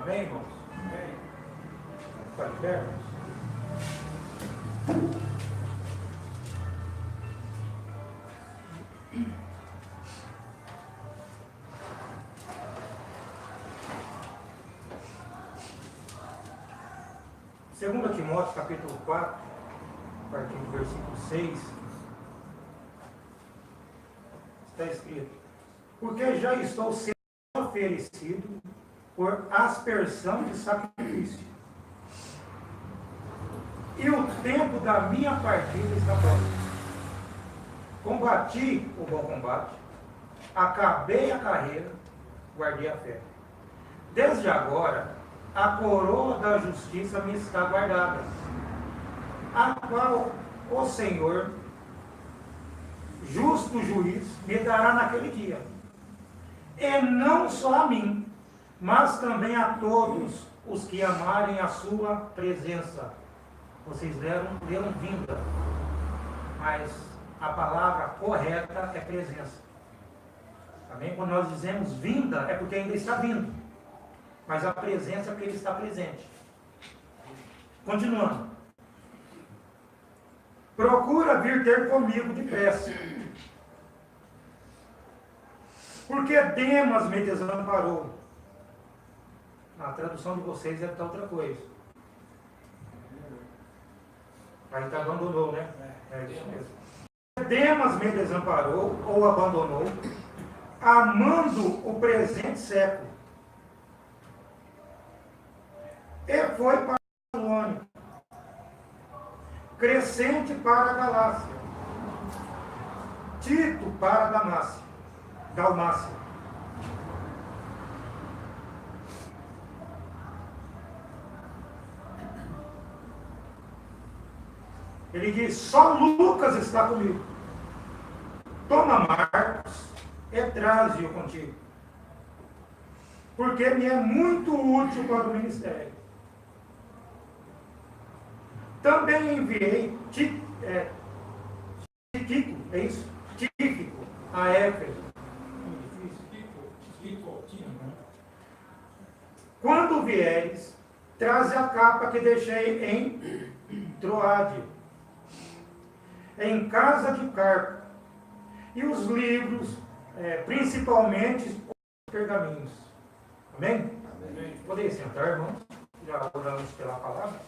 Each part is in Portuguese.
Amém, irmãos? Amém. Está de pé? Segundo Timóteo, capítulo 4, a partir do versículo 6, está escrito: porque já estou sendo oferecido por aspersão de sacrifício, e o tempo da minha partida está próximo. Combati o bom combate, acabei a carreira, guardei a fé. Desde agora, a coroa da justiça me está guardada, a qual o Senhor, justo juiz, me dará naquele dia. E não só a mim, mas também a todos os que amarem a sua presença. Vocês leram vinda, mas a palavra correta é presença. Amém? Quando nós dizemos vinda, é porque ainda está vindo, mas a presença é porque ele está presente. Continuando. Procura vir ter comigo depressa, porque Demas me desamparou. Na tradução de vocês deve estar outra coisa. Aí está abandonou, né? É isso mesmo. Demas me desamparou ou abandonou, amando o presente século, e foi para a Babilônia, Crescente para a Galácia, Tito para a Dalmácia. Ele diz: só Lucas está comigo. Toma Marcos e traze-o contigo, porque me é muito útil para o ministério. Também enviei Tíquico, é isso? Tíquico, a Éfeso. Quando vieres, traze a capa que deixei em Troade, em casa de Carpo, e os livros, principalmente os pergaminhos. Amém? Amém. Podem sentar, irmãos? Já oramos pela palavra.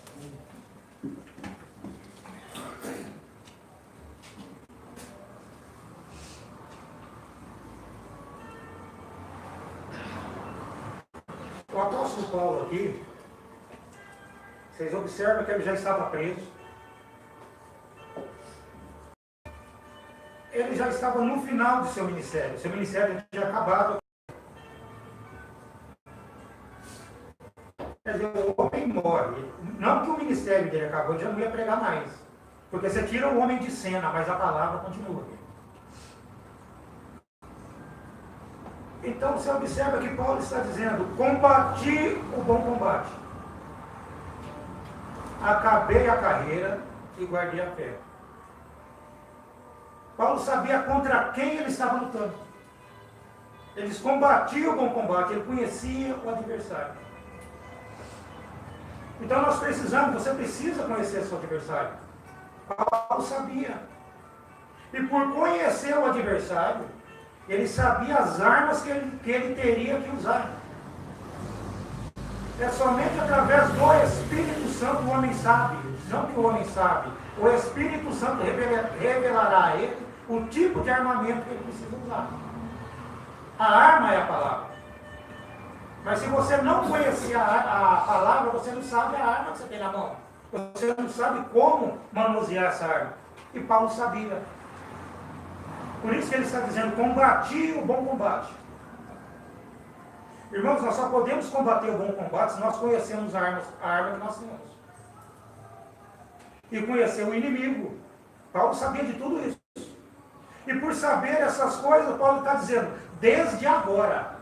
O apóstolo Paulo aqui, vocês observam que ele já estava preso. Ele já estava no final do seu ministério. Seu ministério tinha acabado. Quer dizer, o homem morre. Não que o ministério dele acabou, ele já não ia pregar mais. Porque você tira o homem de cena, mas a palavra continua. Então você observa que Paulo está dizendo: combati o bom combate, acabei a carreira e guardei a fé. Paulo sabia contra quem ele estava lutando. Ele combatia o bom combate, ele conhecia o adversário. Então nós precisamos, você precisa conhecer seu adversário. Paulo sabia. E por conhecer o adversário, ele sabia as armas que ele teria que usar. É somente através do Espírito Santo o homem sabe, não que o homem sabe. O Espírito Santo revelará a ele o tipo de armamento que ele precisa usar. A arma é a palavra. Mas se você não conhecer a palavra, você não sabe a arma que você tem na mão. Você não sabe como manusear essa arma. E Paulo sabia. Por isso que ele está dizendo: combati o bom combate. Irmãos, nós só podemos combater o bom combate se nós conhecemos a arma que nós temos. E conhecer o inimigo. Paulo sabia de tudo isso. E por saber essas coisas, Paulo está dizendo: desde agora,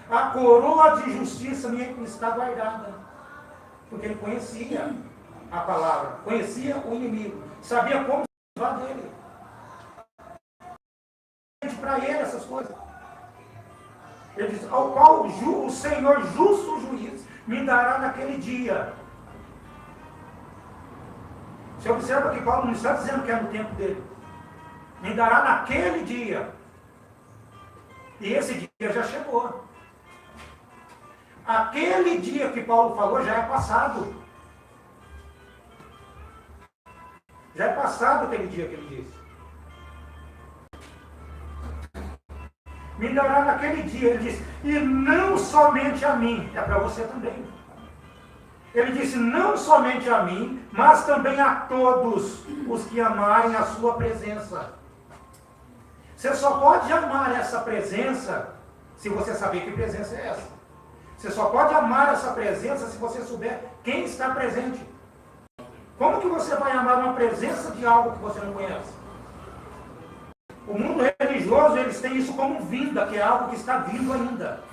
a coroa de justiça me está guardada. Porque ele conhecia a palavra, conhecia o inimigo, sabia como se livrar dele. Para ele essas coisas. Ele diz, ao qual o Senhor justo juiz me dará naquele dia. Você observa que Paulo não está dizendo que é no tempo dele. Me dará naquele dia. E esse dia já chegou. Aquele dia que Paulo falou já é passado. Já é passado aquele dia que ele disse. Me dará naquele dia, ele disse, e não somente a mim, é para você também. Ele disse, não somente a mim, mas também a todos os que amarem a sua presença. Você só pode amar essa presença se você saber que presença é essa. Você só pode amar essa presença se você souber quem está presente. Como que você vai amar uma presença de algo que você não conhece? O mundo religioso, eles têm isso como vinda, que é algo que está vindo ainda.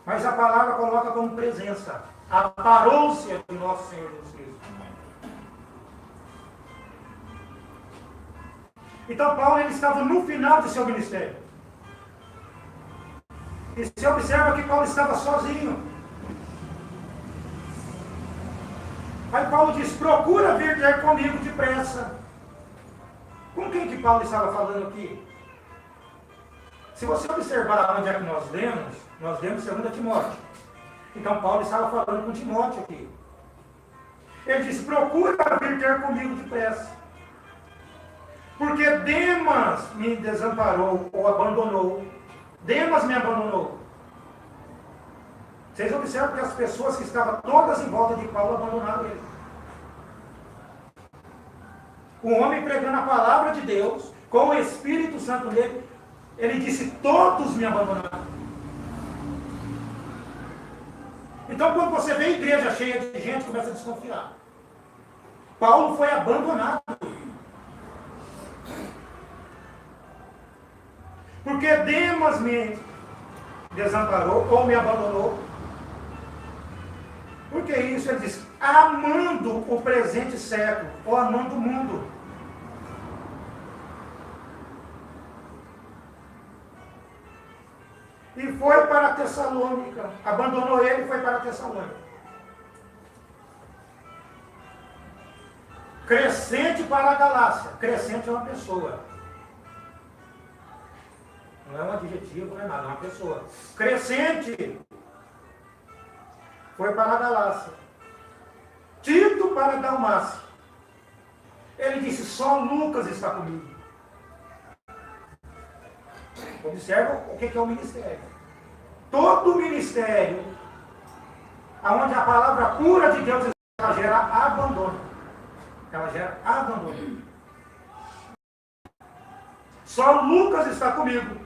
Mas a palavra coloca como presença. A parousia de nosso Senhor Jesus Cristo. Então Paulo, ele estava no final de seu ministério. E se observa que Paulo estava sozinho. Aí Paulo diz, procura vir ter comigo depressa. Com quem que Paulo estava falando aqui? Se você observar onde é que nós lemos 2 Timóteo. Então Paulo estava falando com Timóteo aqui. Ele diz, procura vir ter comigo depressa. Porque Demas me desamparou ou abandonou. Demas me abandonou. Vocês observam que as pessoas que estavam todas em volta de Paulo abandonaram ele. O homem pregando a palavra de Deus, com o Espírito Santo nele, ele disse, todos me abandonaram. Então, quando você vê a igreja cheia de gente, começa a desconfiar. Paulo foi abandonado. Porque Demas me desamparou ou me abandonou. Por que isso? Ele diz, amando o presente século, ou amando o mundo. E foi para Tessalônica. Abandonou ele e foi para Tessalônica. Crescente para a Galácia. Crescente é uma pessoa. Não é um adjetivo, não é nada, é uma pessoa. Crescente foi para a Galácia. Tito para a Dalmácia. Ele disse, só Lucas está comigo. Observa o que é o ministério. Todo ministério, onde a palavra pura de Deus, ela gera abandono. Ela gera abandono. Só Lucas está comigo.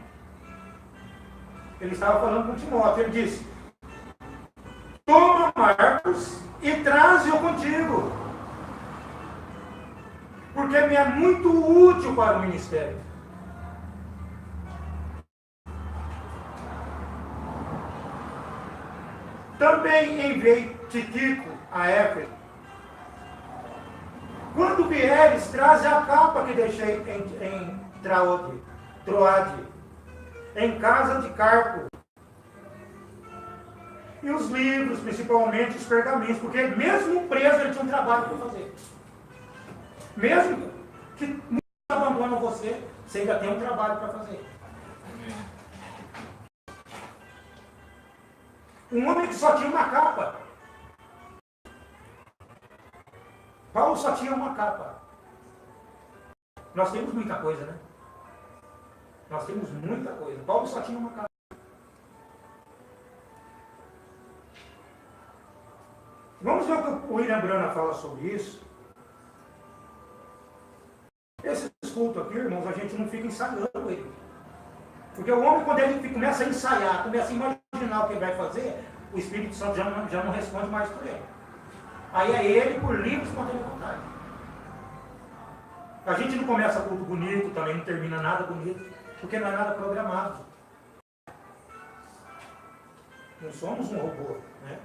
Ele estava falando com Timóteo. Ele disse, toma Marcos e traze-o contigo. Porque me é muito útil para o ministério. Também enviei Tíquico a Éfeso. Quando vieres, traze a capa que deixei em Troade, em casa de Carpo. E os livros, principalmente os pergaminhos, porque mesmo preso ele tinha um trabalho para fazer. Mesmo que muitos abandonam você, você ainda tem um trabalho para fazer. Um homem que só tinha uma capa. Paulo só tinha uma capa. Nós temos muita coisa, né? Nós temos muita coisa. Paulo só tinha uma capa. Vamos ver o que o William Brana fala sobre isso. Esse culto aqui, irmãos, a gente não fica ensaiando ele. Porque o homem, quando ele começa a ensaiar, começa a imaginar o que ele vai fazer, o Espírito Santo já não responde mais por ele. Aí é ele por livre espontânea vontade. A gente não começa culto bonito, também não termina nada bonito, porque não é nada programado. Não somos um robô, né?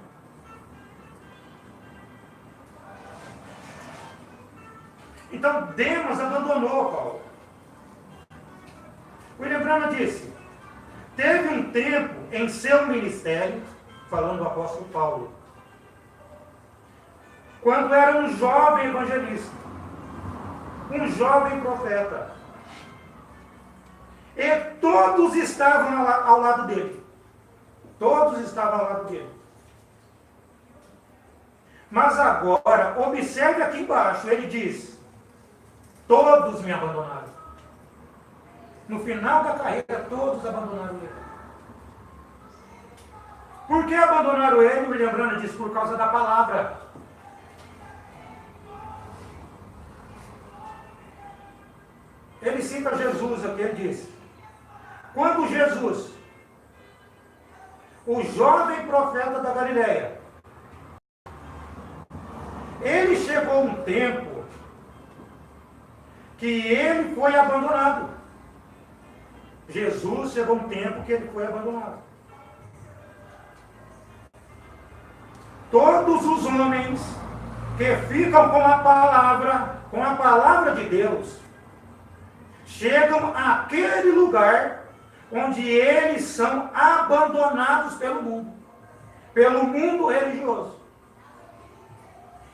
Então Demas abandonou Paulo. William Branham disse, teve um tempo em seu ministério, falando do apóstolo Paulo, quando era um jovem evangelista, um jovem profeta, e todos estavam ao lado dele. Todos estavam ao lado dele. Mas agora, observe aqui embaixo, ele diz: todos me abandonaram. No final da carreira, todos abandonaram ele. Por que abandonaram ele? William Branham diz: por causa da palavra. Ele cita Jesus aqui, ele diz: quando Jesus, o jovem profeta da Galileia, ele chegou um tempo que ele foi abandonado. Jesus chegou um tempo que ele foi abandonado. Todos os homens que ficam com a palavra de Deus, chegam àquele lugar onde eles são abandonados pelo mundo religioso.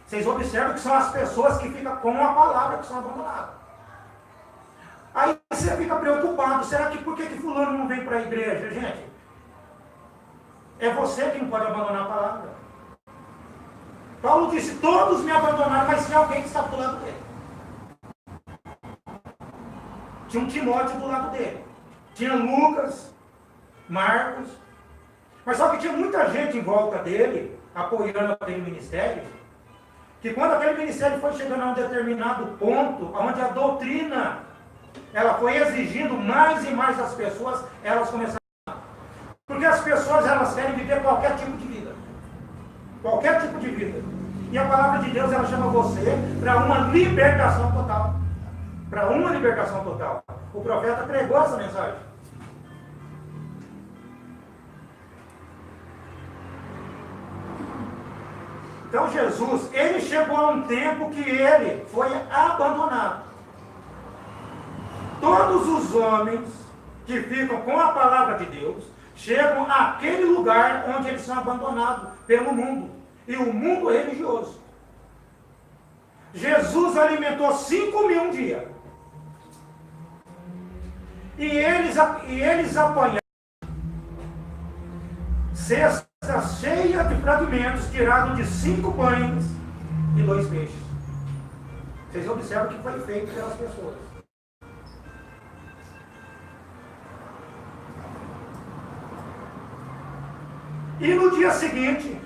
Vocês observam que são as pessoas que ficam com a palavra que são abandonadas. Aí você fica preocupado, será que por que fulano não vem para a igreja, gente? É você que não pode abandonar a palavra. Paulo disse: todos me abandonaram, mas tinha alguém que estava do lado dele. Tinha um Timóteo do lado dele. Tinha Lucas, Marcos. Mas só que tinha muita gente em volta dele, apoiando aquele ministério, que quando aquele ministério foi chegando a um determinado ponto, onde a doutrina ela foi exigindo mais e mais das pessoas, elas começaram a... Porque as pessoas, elas querem viver qualquer tipo de vida. Qualquer tipo de vida. E a palavra de Deus, ela chama você para uma libertação total. Para uma libertação total. O profeta pregou essa mensagem. Então Jesus, ele chegou a um tempo que ele foi abandonado. Todos os homens que ficam com a palavra de Deus chegam àquele lugar onde eles são abandonados pelo mundo. E o mundo religioso. Jesus alimentou 5.000 um dia. E eles apanharam cesta cheia de fragmentos tirados de 5 pães e 2 peixes. Vocês observam o que foi feito pelas pessoas. E no dia seguinte,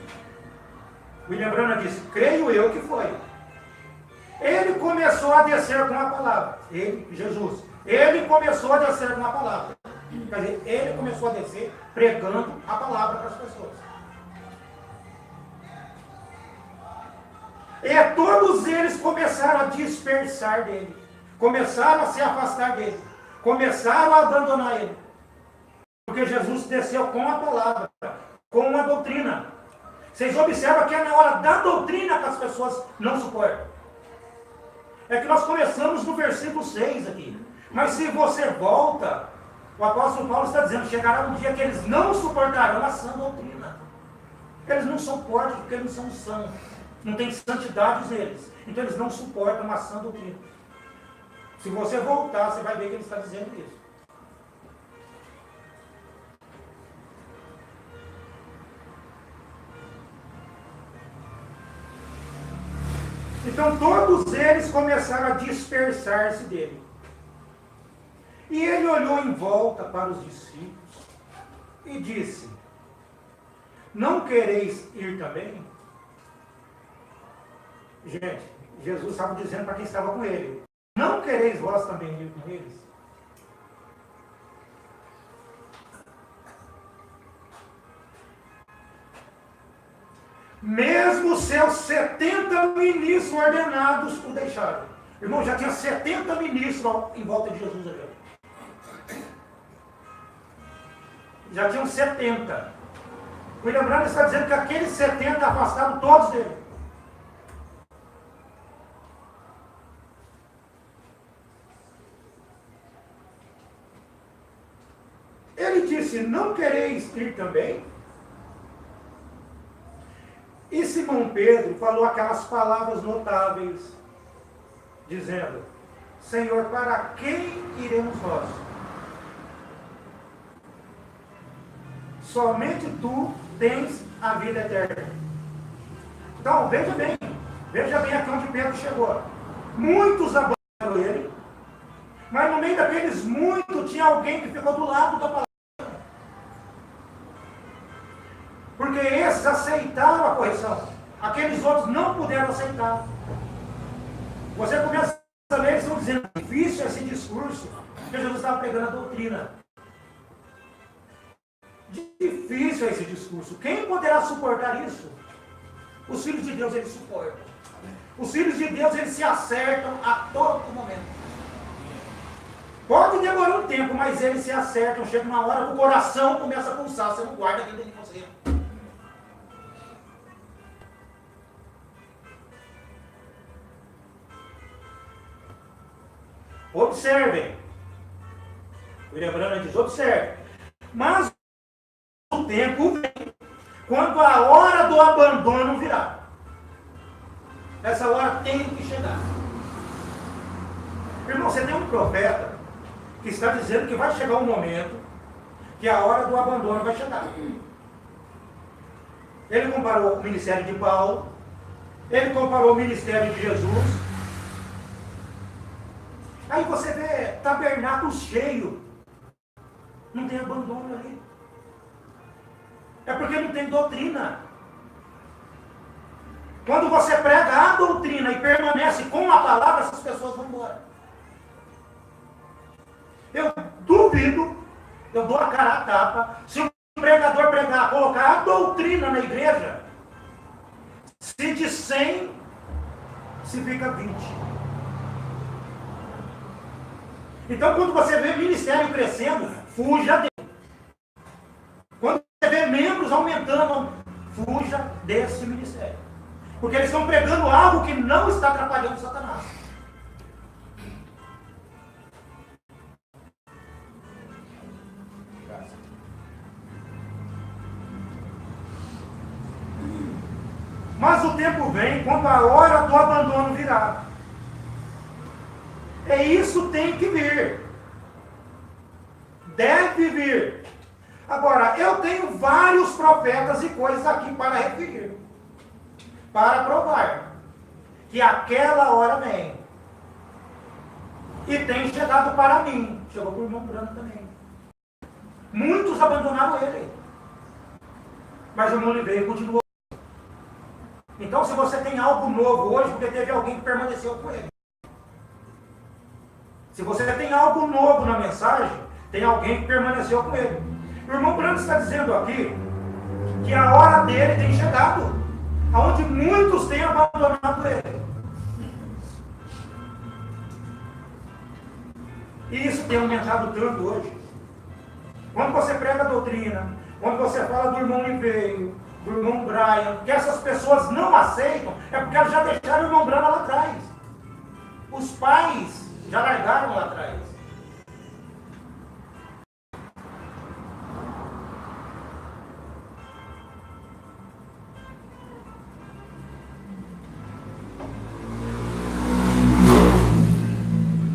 William Branham disse: creio eu que foi. Ele começou a descer com a palavra. Jesus. Ele começou a descer com a palavra. Quer dizer, ele começou a descer pregando a palavra para as pessoas. E todos eles começaram a dispersar dele. Começaram a se afastar dele. Começaram a abandonar ele. Porque Jesus desceu com a palavra, com a doutrina. Vocês observam que é na hora da doutrina que as pessoas não suportam. É que nós começamos no versículo 6 aqui. Mas se você volta, o apóstolo Paulo está dizendo: chegará um dia que eles não suportarão a sã doutrina. Eles não suportam porque eles não são sãos. Não tem santidade neles. Então eles não suportam a sã doutrina. Se você voltar, você vai ver que ele está dizendo isso. Então todos eles começaram a dispersar-se dele. E ele olhou em volta para os discípulos e disse: não quereis ir também? Gente, Jesus estava dizendo para quem estava com ele: não quereis vós também ir com eles? Mesmo seus 70 ministros ordenados o deixaram. Irmão, já tinha 70 ministros em volta de Jesus ali. Já tinham 70. William Branham está dizendo que aqueles 70 afastaram todos dele. Ele disse disse, não quereis ir também? E Simão Pedro falou aquelas palavras notáveis, dizendo, Senhor, para quem iremos nós? Somente tu tens a vida eterna. Então, veja bem aqui onde Pedro chegou. Muitos abandonaram ele, mas no meio daqueles muitos tinha alguém que ficou do lado da palavra. Porque esses aceitaram a correção. Aqueles outros não puderam aceitar. Você começa a ler, eles estão dizendo, difícil esse discurso, porque Jesus estava pregando a doutrina. Difícil esse discurso. Quem poderá suportar isso? Os filhos de Deus, eles suportam. Os filhos de Deus, eles se acertam a todo momento. Pode demorar um tempo, mas eles se acertam. Chega uma hora que o coração começa a pulsar. Você não guarda dentro de você. Observem. O lembrando diz, observe. Mas o tempo vem, quando a hora do abandono virá. Essa hora tem que chegar. Irmão, você tem um profeta que está dizendo que vai chegar um momento que a hora do abandono vai chegar. Ele comparou o ministério de Paulo, ele comparou o ministério de Jesus. Aí você vê tabernáculo cheio, não tem abandono ali. É porque não tem doutrina. Quando você prega a doutrina e permanece com a palavra, essas pessoas vão embora. Eu duvido, eu dou a cara a tapa, se o pregador pregar, colocar a doutrina na igreja, se de 100, se fica 20. Então, quando você vê ministério crescendo, fuja dele. Quando você vê membros aumentando, fuja desse ministério. Porque eles estão pregando algo que não está atrapalhando Satanás. Mas o tempo vem quando a hora do abandono virá. E isso tem que vir. Deve vir. Agora, eu tenho vários profetas e coisas aqui para referir. Para provar que aquela hora vem. E tem chegado para mim. Chegou para o irmão Branco também. Muitos abandonaram ele. Mas o irmão Oliveira continuou. Então, se você tem algo novo hoje, porque teve alguém que permaneceu com ele. Se você tem algo novo na mensagem, tem alguém que permaneceu com ele. O irmão Branco está dizendo aqui que a hora dele tem chegado, onde muitos têm abandonado ele. E isso tem aumentado tanto hoje. Quando você prega a doutrina, quando você fala do irmão Oliveira, do irmão Brian, que essas pessoas não aceitam, é porque elas já deixaram o irmão Brian lá atrás. Os pais já largaram lá atrás.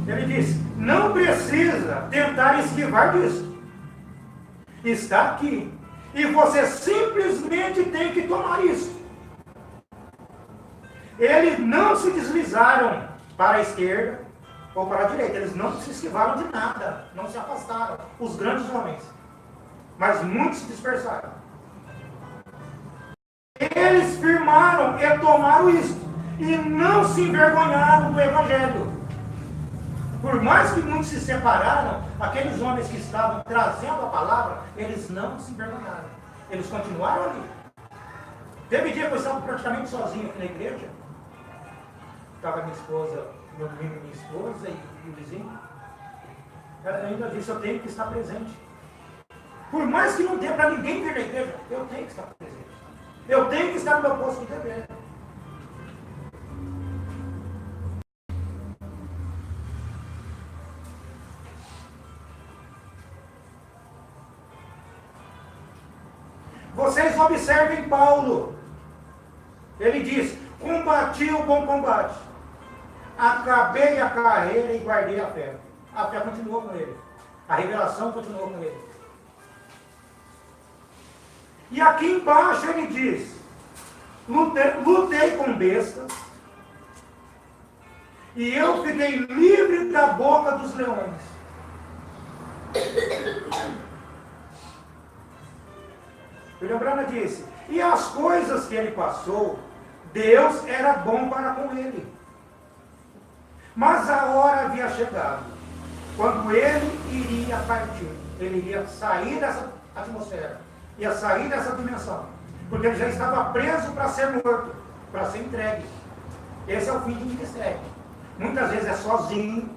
Ele diz, não precisa tentar esquivar disso. Está aqui. E você simplesmente tem que tomar isso. Eles não se deslizaram para a esquerda ou para a direita. Eles não se esquivaram de nada. Não se afastaram. Os grandes homens. Mas muitos se dispersaram. Eles firmaram e tomaram isso. E não se envergonharam do Evangelho. Por mais que muitos se separaram, aqueles homens que estavam trazendo a palavra, eles não se envergonharam. Eles continuaram ali. Teve dia que eu estava praticamente sozinho aqui na igreja. Estava minha esposa, meu menino, minha esposa e o vizinho. Ela ainda disse, eu tenho que estar presente. Por mais que não dê para ninguém vir na igreja, eu tenho que estar presente. Eu tenho que estar no meu posto de dever. observem Paulo. Ele diz: combati o bom combate, acabei a carreira e guardei a fé. A fé continuou com ele. A revelação continuou com ele. E aqui embaixo ele diz: lutei com bestas, e eu fiquei livre da boca dos leões. William Branham disse: e as coisas que ele passou, Deus era bom para com ele. Mas a hora havia chegado, quando ele iria partir. Ele iria sair dessa atmosfera, ia sair dessa dimensão, porque ele já estava preso para ser morto, para ser entregue. Esse é o fim do ministério. Muitas vezes é sozinho,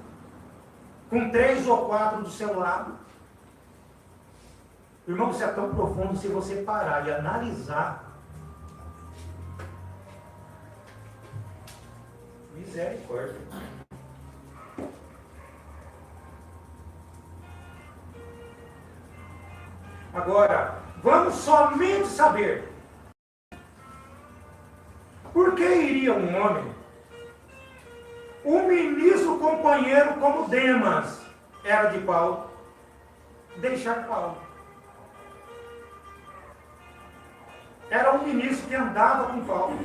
com 3 ou 4 do seu lado. Irmão, isso é tão profundo, se você parar e analisar. Misericórdia. Agora, vamos somente saber por que iria um homem, um ministro companheiro como Demas era de Paulo, deixar Paulo. Era um ministro que andava com Paulo.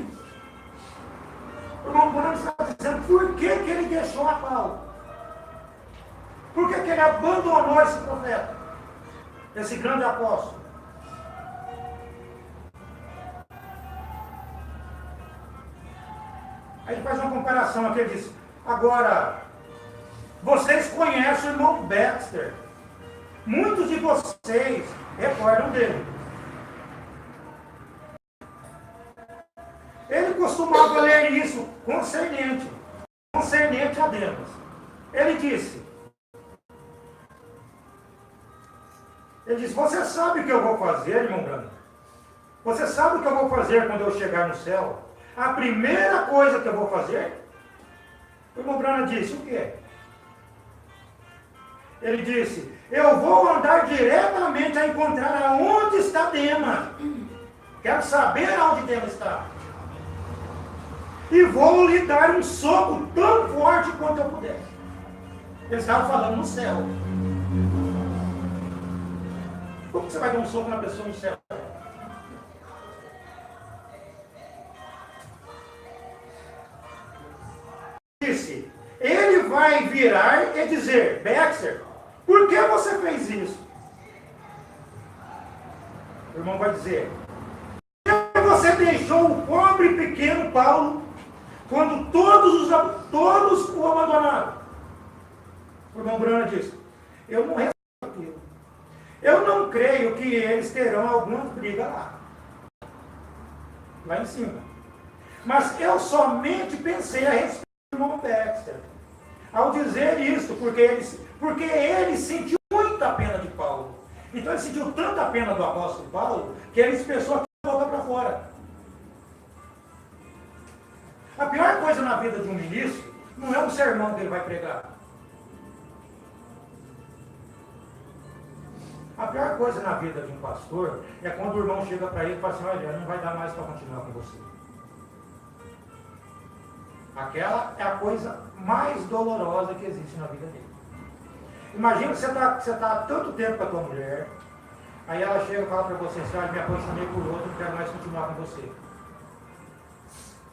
O irmão Branham está dizendo por que ele deixou a Paulo. Por que ele abandonou esse profeta, esse grande apóstolo. Aí ele faz uma comparação aqui, ele diz: agora, vocês conhecem o irmão Baxter. Muitos de vocês recordam dele. Ele costumava ler isso concernente a Demas. Ele disse: você sabe o que eu vou fazer, irmão Branham? Você sabe o que eu vou fazer quando eu chegar no céu? A primeira coisa que eu vou fazer? O irmão Branham disse: o quê? Ele disse: eu vou andar diretamente a encontrar aonde está Demas. Quero saber aonde Demas está. E vou lhe dar um soco tão forte quanto eu puder. Ele estava falando no céu. Como você vai dar um soco na pessoa no céu? Disse: ele vai virar e dizer: Baxter, por que você fez isso? O irmão vai dizer: por que você deixou o pobre pequeno Paulo quando todos o abandonaram? O irmão Branham disse: eu não respondo aquilo. Eu não creio que eles terão alguma briga lá em cima. Mas eu somente pensei a respeito do irmão Baxter ao dizer isso, porque ele sentiu muita pena de Paulo. Então ele sentiu tanta pena do apóstolo Paulo que ele expressou a boca para fora. A pior coisa na vida de um ministro não é um sermão que ele vai pregar. A pior coisa na vida de um pastor é quando o irmão chega para ele e fala assim: olha, não vai dar mais para continuar com você. Aquela é a coisa mais dolorosa que existe na vida dele. Imagina que você está há tanto tempo com a tua mulher, aí ela chega e fala para você assim: olha, me apaixonei por outro, não quero mais continuar com você.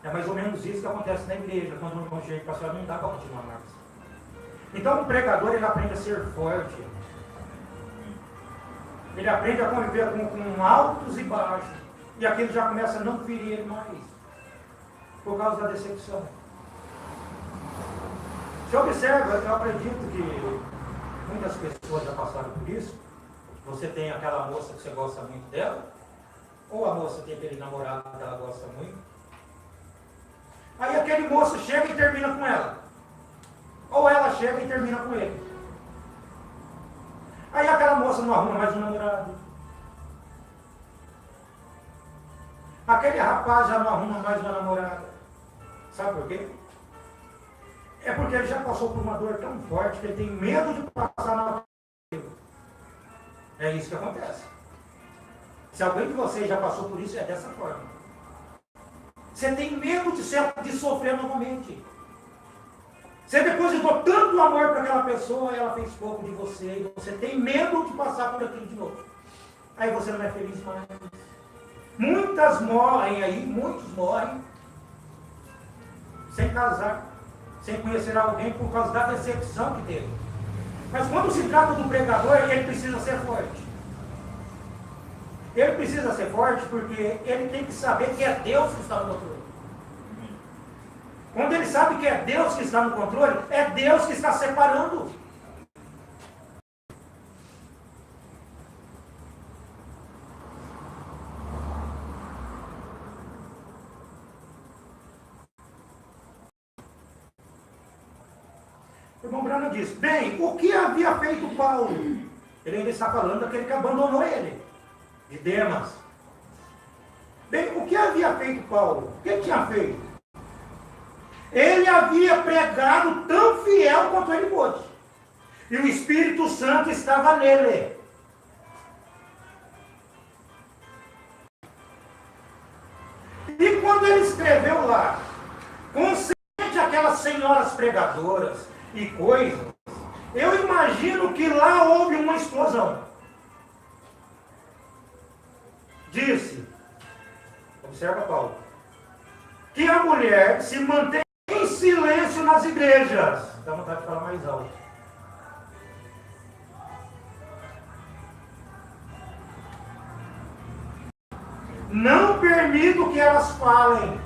É mais ou menos isso que acontece na igreja, quando o irmão chega e fala assim: não dá para continuar mais. Então o pregador, ele aprende a ser forte. Ele aprende a conviver com altos e baixos. E aquilo já começa a não ferir ele mais. Por causa da decepção. Você observa, eu acredito que muitas pessoas já passaram por isso. Você tem aquela moça que você gosta muito dela. Ou a moça tem aquele namorado que ela gosta muito. Aí aquele moço chega e termina com ela. Ou ela chega e termina com ele. Aí aquela moça não arruma mais um namorado. Aquele rapaz já não arruma mais uma namorada. Sabe por quê? É porque ele já passou por uma dor tão forte que ele tem medo de passar na vida. É isso que acontece. Se alguém de vocês já passou por isso, é dessa forma. Você tem medo de sofrer novamente. Você depositou tanto amor para aquela pessoa, ela fez pouco de você, e você tem medo de passar por aquilo de novo. Aí você não é feliz mais. Muitas morrem aí, muitos morrem sem casar, sem conhecer alguém por causa da decepção que teve. Mas quando se trata do pregador, ele precisa ser forte. Ele precisa ser forte porque ele tem que saber que é Deus que está no controle. Quando ele sabe que é Deus que está no controle, é Deus que está separando. O irmão Branham diz, bem, o que havia feito Paulo? Ele ainda está falando daquele que abandonou ele, de Demas. Bem, o que havia feito Paulo? O que ele tinha feito? Ele havia pregado tão fiel quanto ele pôde. E o Espírito Santo estava nele. E quando ele escreveu lá, concernente aquelas senhoras pregadoras e coisas, eu imagino que lá houve uma explosão. Disse, observa Paulo, que a mulher se mantém em silêncio nas igrejas. Dá vontade de falar mais alto. Não permito que elas falem.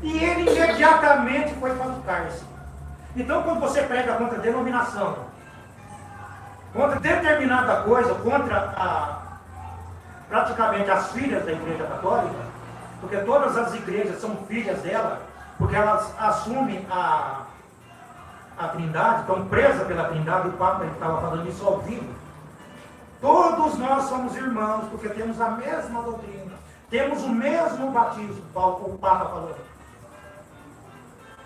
E ele imediatamente foi para o cárcere. Então, quando você prega contra a denominação, contra determinada coisa, contra praticamente as filhas da Igreja Católica, porque todas as igrejas são filhas dela, porque elas assumem a Trindade, estão presas pela Trindade, o Papa estava falando isso ao vivo. Todos nós somos irmãos, porque temos a mesma doutrina, temos o mesmo batismo, o Papa falou.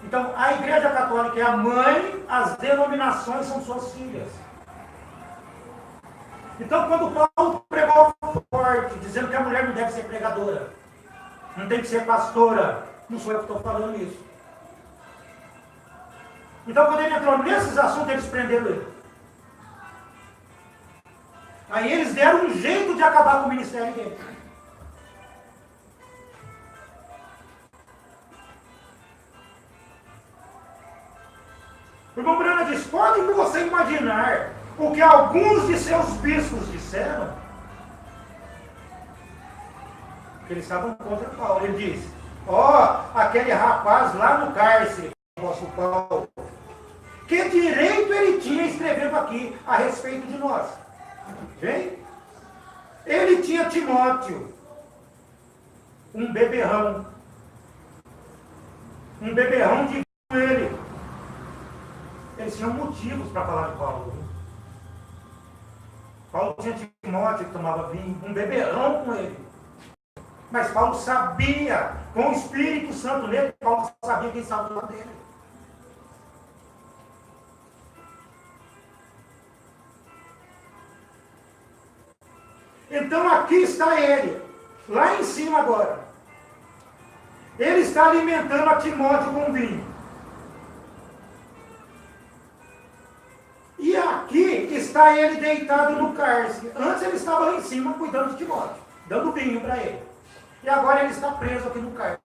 Então, a Igreja Católica é a mãe, as denominações são suas filhas. Então, quando Paulo pregou forte, dizendo que a mulher não deve ser pregadora, não tem que ser pastora, não sou eu que estou falando isso. Então, quando ele entrou nesses assuntos, eles prenderam ele. Aí eles deram um jeito de acabar com o ministério dele. O irmão Branham diz, pode você imaginar o que alguns de seus bispos disseram? Eles estavam contra Paulo. Ele disse, aquele rapaz lá no cárcere, o apóstolo Paulo, que direito ele tinha escrevendo aqui a respeito de nós? Bem, ele tinha Timóteo, um beberrão de ele. Eles tinham motivos para falar de Paulo. Paulo tinha Timóteo que tomava vinho, um beberrão com ele. Mas Paulo sabia, com o Espírito Santo nele, Paulo sabia quem estava do lado dele. Então aqui está ele, lá em cima agora. Ele está alimentando a Timóteo com vinho. E aqui está ele deitado no cárcere. Antes ele estava lá em cima cuidando de Timóteo, dando vinho para ele. E agora ele está preso aqui no cárcere.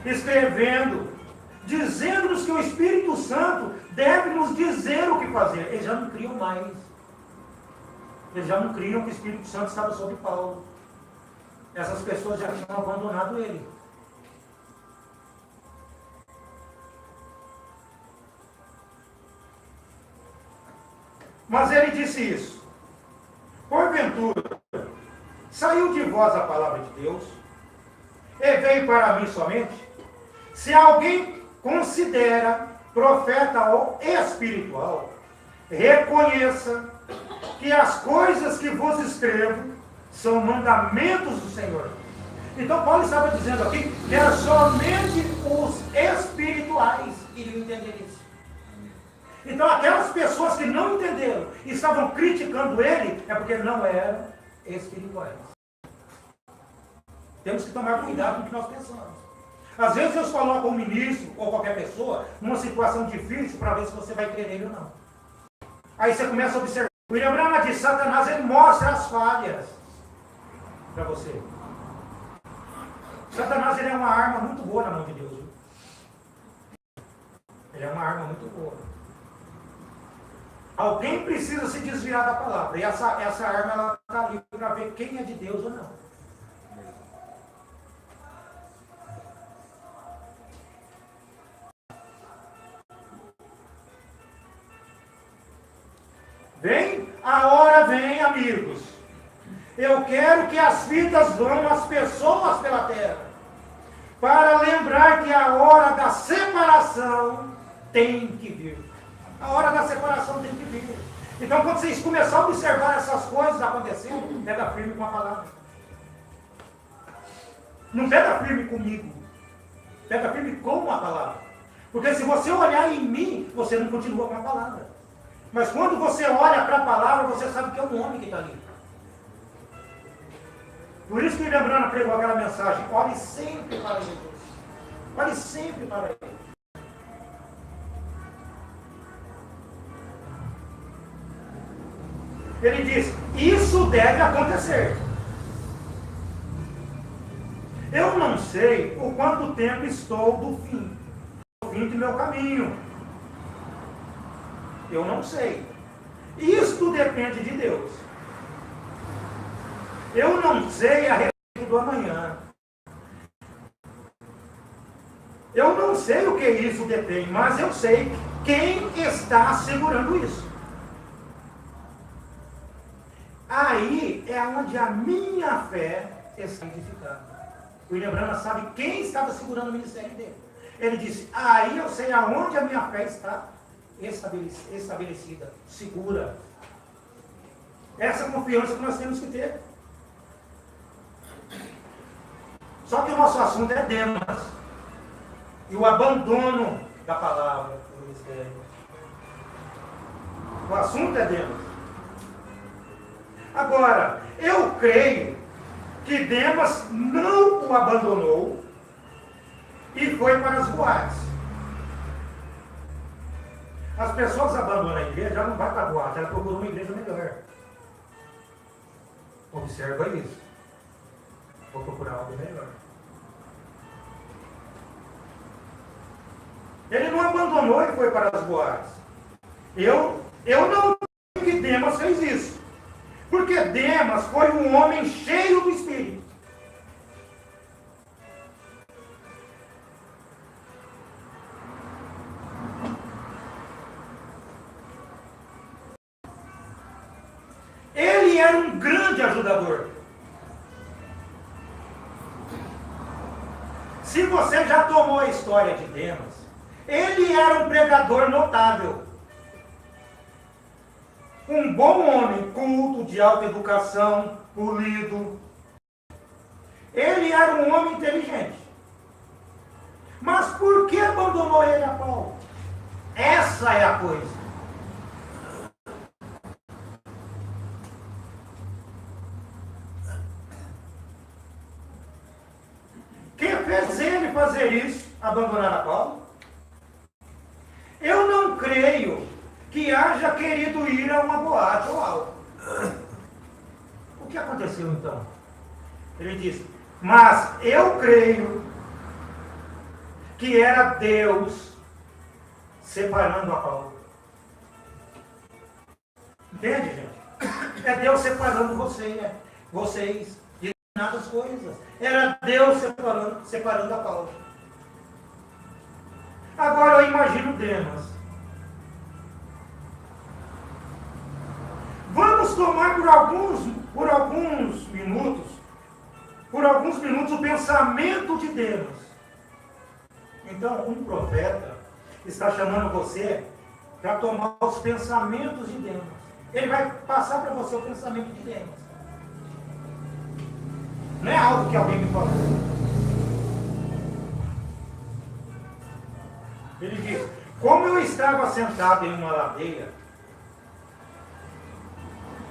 Escrevendo, dizendo-nos que o Espírito Santo deve nos dizer o que fazer. Eles já não criam mais. Eles já não criam que o Espírito Santo estava sobre Paulo. Essas pessoas já tinham abandonado ele. Mas ele disse isso. Porventura, saiu de vós a palavra de Deus, e veio para mim somente? Se alguém considera profeta ou espiritual, reconheça que as coisas que vos escrevo são mandamentos do Senhor. Então Paulo estava dizendo aqui que era somente os espirituais que iriam entender isso. Então aquelas pessoas que não entenderam e estavam criticando ele, é porque não eram espirituais. Temos que tomar cuidado com o que nós pensamos. Às vezes Deus coloca um ministro ou qualquer pessoa numa situação difícil para ver se você vai crer nele ou não. Aí você começa a observar. O William Branham diz, Satanás, ele mostra as falhas para você. Satanás, ele é uma arma muito boa na mão de Deus. Viu? Ele é uma arma muito boa. Alguém precisa se desviar da palavra. E essa arma, ela está ali para ver quem é de Deus ou não. A hora vem, amigos. Eu quero que as vidas vão as pessoas pela terra, para lembrar que a hora da separação tem que vir. A hora da separação tem que vir. Então, quando vocês começarem a observar essas coisas acontecendo, pega firme com a palavra. Não pega firme comigo. Pega firme com a palavra. Porque se você olhar em mim, você não continua com a palavra. Mas quando você olha para a palavra, você sabe que é um homem que está ali. Por isso que William Branham pregou aquela mensagem, olhe sempre para Jesus. Olhe sempre para Ele. Ele diz, isso deve acontecer. Eu não sei o quanto tempo estou do fim do meu caminho. Eu não sei. Isto depende de Deus. Eu não sei a respeito do amanhã. Eu não sei o que isso depende, mas eu sei quem está segurando isso. Aí é onde a minha fé está edificada. O William Branham sabe quem estava segurando o ministério dele. Ele disse, aí eu sei aonde a minha fé está estabelecida, segura. Essa confiança que nós temos que ter. Só que o nosso assunto é Demas. E o abandono da palavra do ministério. O assunto é Demas. Agora, eu creio que Demas não o abandonou e foi para as boates. As pessoas abandonam a igreja, já não vai para a boate, ela procura uma igreja melhor. Observa isso. Vou procurar algo melhor. Ele não abandonou e foi para as boates. Eu não creio que Demas fez isso. Porque Demas foi um homem cheio do Espírito. Ele era um grande ajudador. Se você já tomou a história de Demas, ele era um pregador notável. Um bom homem, culto, de alta educação, polido. Ele era um homem inteligente. Mas por que abandonou ele a Paulo? Essa é a coisa. Quem fez ele fazer isso, abandonar a Paulo? Eu não creio que haja querido ir a uma boate ou algo. O que aconteceu então? Ele disse, mas eu creio que era Deus separando a Paulo. Entende, gente? É Deus separando vocês de determinadas coisas. Era Deus separando a Paulo. Agora eu imagino Demas. Vamos tomar por alguns minutos o pensamento de Demas. Então, um profeta está chamando você para tomar os pensamentos de Demas. Ele vai passar para você o pensamento de Demas. Não é algo que alguém me falou. Ele diz, Como eu estava sentado em uma ladeira,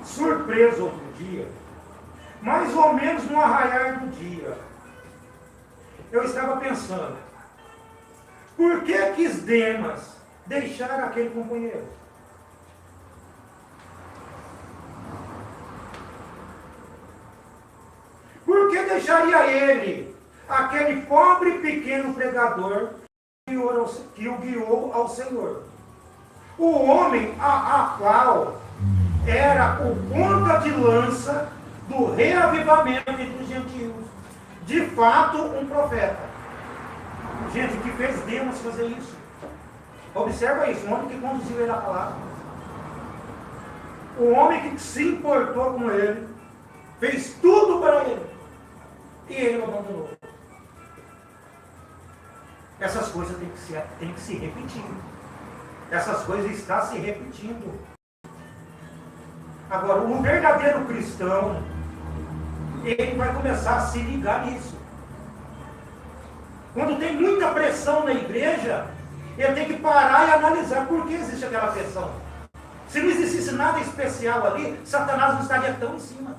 surpreso outro dia, mais ou menos no arraiar do dia, eu estava pensando, por que quis Demas deixar aquele companheiro? Por que deixaria ele, aquele pobre pequeno pregador, que o guiou ao Senhor? O homem a qual era o ponta de lança do reavivamento entre os gentios. De fato, um profeta. Gente, o que fez Demas fazer isso? Observa isso, o homem que conduziu ele à palavra. O homem que se importou com ele, fez tudo para ele. E ele o abandonou. Essas coisas têm que se repetir. Essas coisas estão se repetindo. Agora, o verdadeiro cristão, ele vai começar a se ligar nisso. Quando tem muita pressão na igreja, ele tem que parar e analisar por que existe aquela pressão. Se não existisse nada especial ali, Satanás não estaria tão em cima.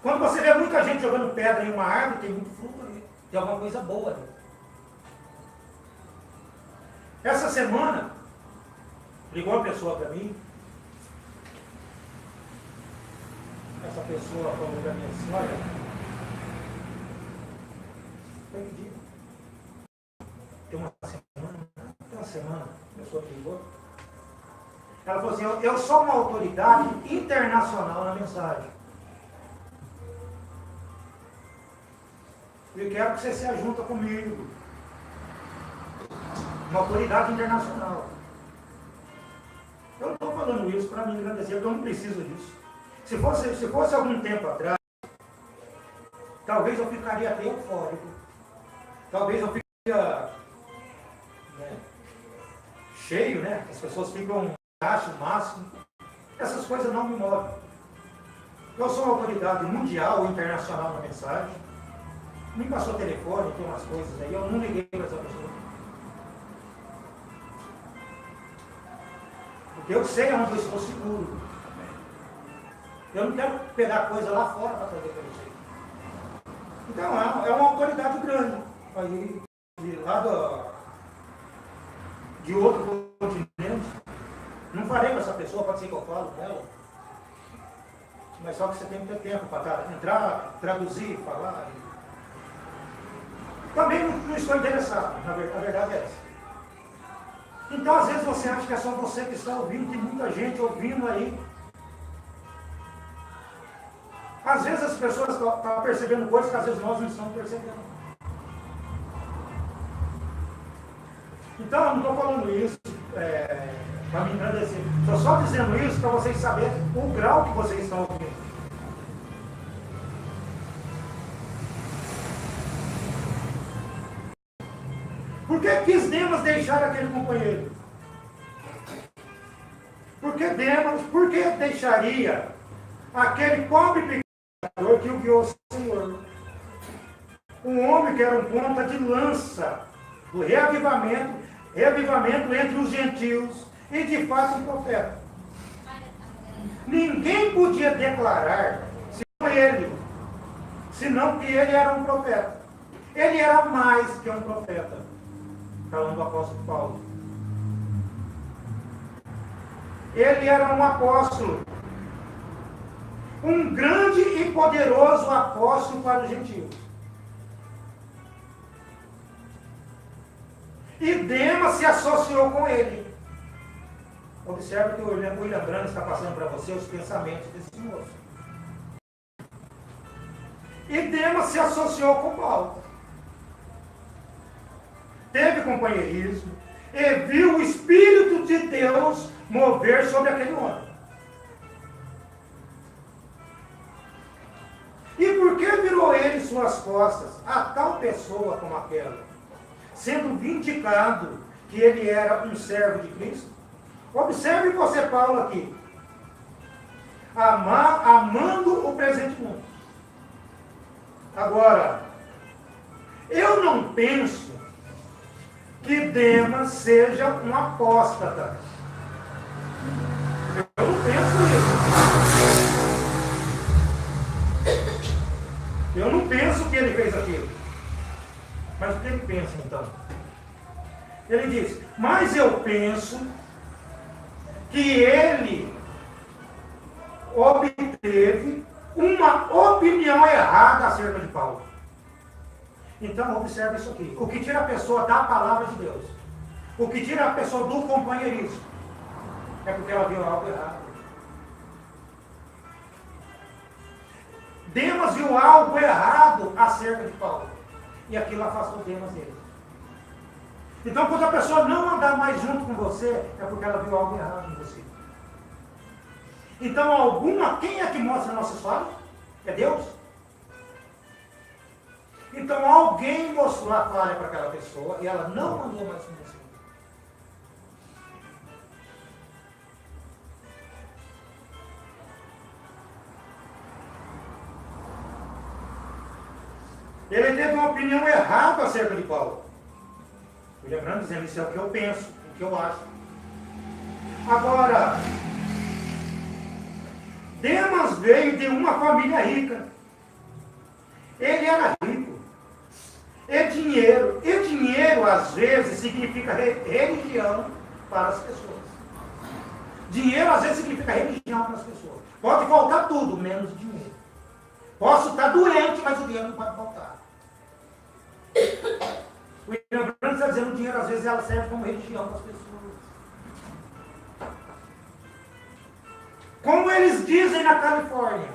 Quando você vê muita gente jogando pedra em uma árvore, tem muito fruto ali. Tem alguma coisa boa ali. Essa semana, ligou uma pessoa para mim. Essa pessoa falou para mim assim, olha, perdi. Tem uma semana, a pessoa me ligou. Ela falou assim, eu sou uma autoridade internacional na mensagem. Eu quero que você se ajunta comigo. Uma autoridade internacional. Eu não estou falando isso para me engrandecer, eu não preciso disso. Se fosse algum tempo atrás, talvez eu ficaria até eufórico. Talvez eu ficaria cheio, né? As pessoas ficam acho o máximo. Essas coisas não me movem. Eu sou uma autoridade mundial ou internacional na mensagem. Me passou telefone, tem umas coisas aí, eu não liguei para essa pessoa. Porque eu sei onde eu estou seguro. Eu não quero pegar coisa lá fora para trazer para vocês. Então, é uma autoridade grande. Aí, de outro continente. Não falei com essa pessoa, pode ser que eu falo com ela. Mas só que você tem que ter tempo para entrar, traduzir, falar. Também não estou interessado, a verdade é essa. Então, às vezes você acha que é só você que está ouvindo, tem muita gente ouvindo aí. Às vezes as pessoas estão percebendo coisas que às vezes nós não estamos percebendo. Então, eu não estou falando isso para me engrandecer. Estou só dizendo isso para vocês saberem o grau que vocês estão ouvindo. Por que quis Demas deixar aquele companheiro? Por que deixaria aquele pobre pecador que o guiou ao Senhor? Um homem que era um ponta de lança do reavivamento entre os gentios e de fato um profeta. Ninguém podia declarar, senão que ele era um profeta. Ele era mais que um profeta. Falando do apóstolo Paulo. Ele era um apóstolo. Um grande e poderoso apóstolo para os gentios. E Demas se associou com ele. Observe que o William Branham está passando para você os pensamentos desse moço. E Demas se associou com Paulo. Teve companheirismo e viu o Espírito de Deus mover sobre aquele homem. E por que virou ele suas costas a tal pessoa como aquela? Sendo vindicado que ele era um servo de Cristo? Observe você, Paulo, aqui. Amando o presente mundo. Agora, eu não penso que Demas seja um apóstata. Eu não penso nisso. Eu não penso que ele fez aquilo. Mas o que ele pensa então? Ele diz, mas eu penso que ele obteve uma opinião errada acerca de Paulo. Então, observe isso aqui. O que tira a pessoa da palavra de Deus, o que tira a pessoa do companheirismo, é porque ela viu algo errado. Demas viu algo errado acerca de Paulo. E aquilo afastou Demas dele. Então, quando a pessoa não andar mais junto com você, é porque ela viu algo errado em você. Então, quem é que mostra a nossa história? É Deus. Então, alguém mostrou a falha para aquela pessoa e ela não andou mais com você. Ele teve uma opinião errada acerca de Paulo. William Branham dizendo, isso é o que eu penso, o que eu acho. Agora, Demas veio de uma família rica. Ele era rico. E dinheiro às vezes significa religião para as pessoas. Dinheiro às vezes significa religião para as pessoas. Pode faltar tudo, menos dinheiro. Posso estar doente, mas o dinheiro não pode faltar. O William Branham está dizendo que o dinheiro às vezes ela serve como religião para as pessoas. Como eles dizem na Califórnia,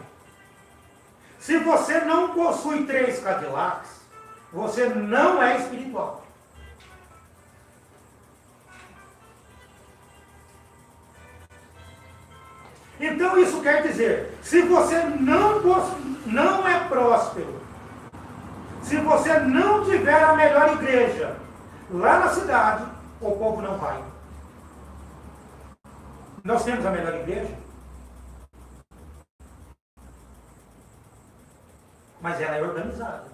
se você não possui 3 Cadillacs, você não é espiritual. Então isso quer dizer, se você não é próspero, se você não tiver a melhor igreja lá na cidade, o povo não vai. Nós temos a melhor igreja, mas ela é organizada.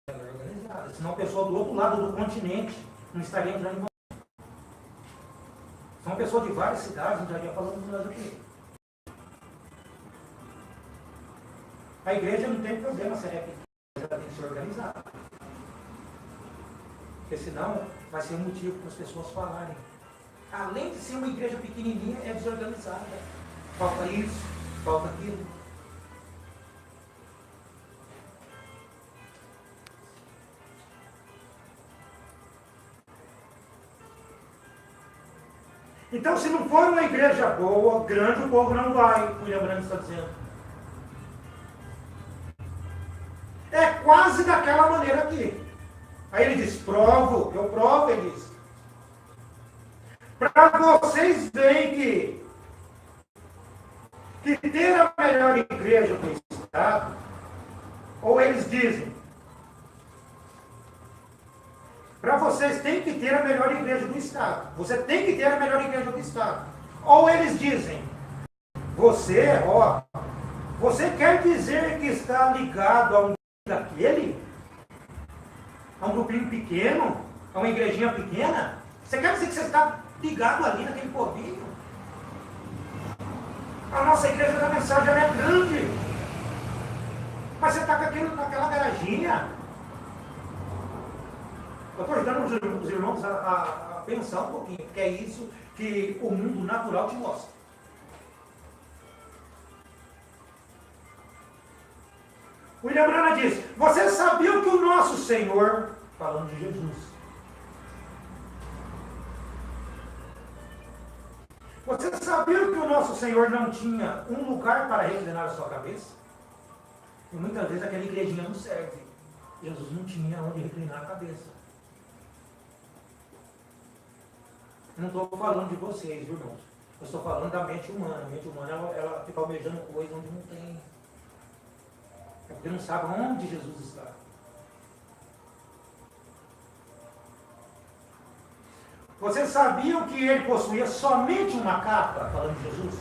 Ela é organizada. Senão a pessoa do outro lado do continente não estaria entrando em. São pessoas de várias cidades, não estaria falando de nós aqui. A igreja não tem problema se é pequena, ela tem que ser organizada. Porque senão vai ser um motivo para as pessoas falarem. Além de ser uma igreja pequenininha, é desorganizada. Falta isso, falta aquilo. Então, se não for uma igreja boa, grande, o povo não vai, o William Branham está dizendo. É quase daquela maneira aqui. Aí ele diz, provo, eu provo, ele diz. Para vocês verem que ter a melhor igreja do Estado, ou eles dizem, para vocês tem que ter a melhor igreja do Estado. Você tem que ter a melhor igreja do Estado. Ou eles dizem, você quer dizer que está ligado a um daquele? A um grupinho pequeno? A uma igrejinha pequena? Você quer dizer que você está ligado ali naquele povinho? A nossa igreja da mensagem é grande. Mas você está com aquela garajinha. Eu estou ajudando os irmãos a pensar um pouquinho, porque é isso que o mundo natural te mostra. William Branham diz, você sabia que o nosso Senhor, falando de Jesus, você sabia que o nosso Senhor não tinha um lugar para reclinar a sua cabeça? E muitas vezes aquela igrejinha não serve. Jesus não tinha onde reclinar a cabeça. Não estou falando de vocês, irmãos. Eu estou falando da mente humana. A mente humana, ela fica almejando coisa onde não tem. É porque não sabe onde Jesus está. Vocês sabiam que ele possuía somente uma capa, falando de Jesus?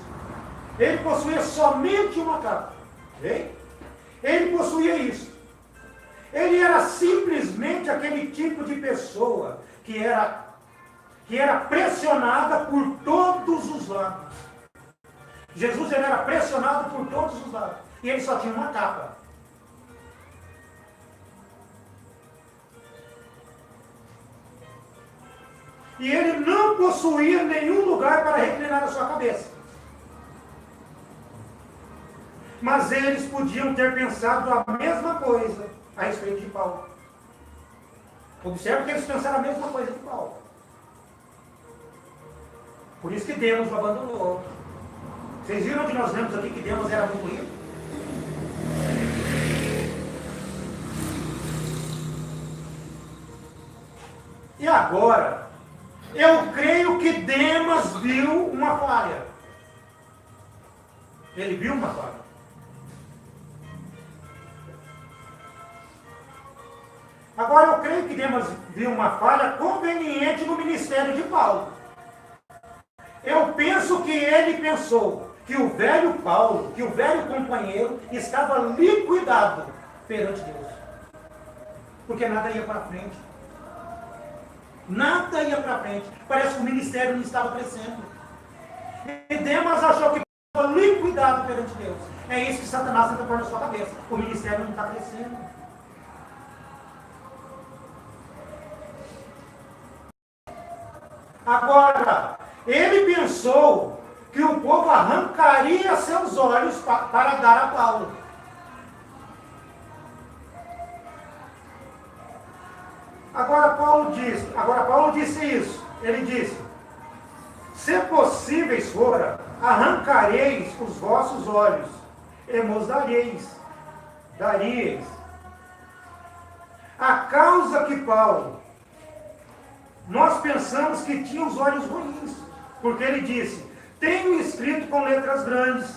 Ele possuía somente uma capa. Okay? Ele possuía isso. Ele era simplesmente aquele tipo de pessoa que era pressionada por todos os lados. Jesus ele era pressionado por todos os lados. E ele só tinha uma capa. E ele não possuía nenhum lugar para reclinar a sua cabeça. Mas eles podiam ter pensado a mesma coisa a respeito de Paulo. Observe que eles pensaram a mesma coisa de Paulo. Por isso que Demas o abandonou. Vocês viram que nós lemos aqui que Demas era muito rico? E agora, eu creio que Demas viu uma falha. Ele viu uma falha. Agora, eu creio que Demas viu uma falha conveniente no ministério de Paulo. Eu penso que ele pensou que o velho Paulo, que o velho companheiro, estava liquidado perante Deus. Porque nada ia para frente. Nada ia para frente. Parece que o ministério não estava crescendo. E Demas achou que estava liquidado perante Deus. É isso que Satanás tenta pôr na sua cabeça. O ministério não está crescendo. Agora, ele pensou que o povo arrancaria seus olhos para dar a Paulo. Agora Paulo disse isso. Ele disse: se possíveis fora, arrancareis os vossos olhos, e vos daríeis. A causa que Paulo, nós pensamos que tinha os olhos ruins, porque ele disse: tenho escrito com letras grandes.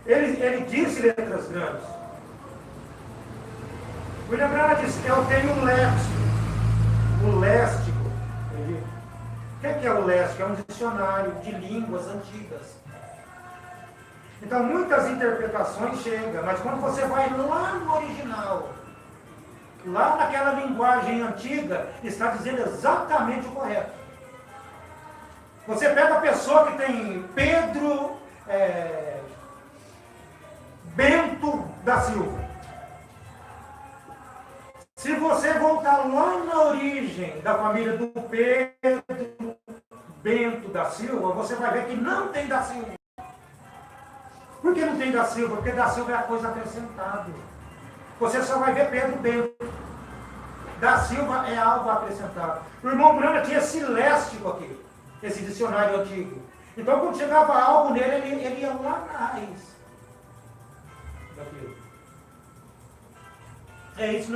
Ele disse letras grandes. William Branham disse: eu tenho um léxico. O léxico. O que é o léxico? É um dicionário de línguas antigas. Então muitas interpretações chegam, mas quando você vai lá no original, lá naquela linguagem antiga, está dizendo exatamente o correto. Você pega a pessoa que tem Pedro Bento da Silva. Se você voltar lá na origem da família do Pedro Bento da Silva, você vai ver que não tem da Silva. Por que não tem da Silva? Porque da Silva é a coisa acrescentada. Você só vai ver Pedro Bento. Da Silva é algo acrescentado. O irmão Branham tinha esse léxico aqui, esse dicionário antigo. Então, quando chegava algo nele, ele ia lá na raiz daquilo. É isso.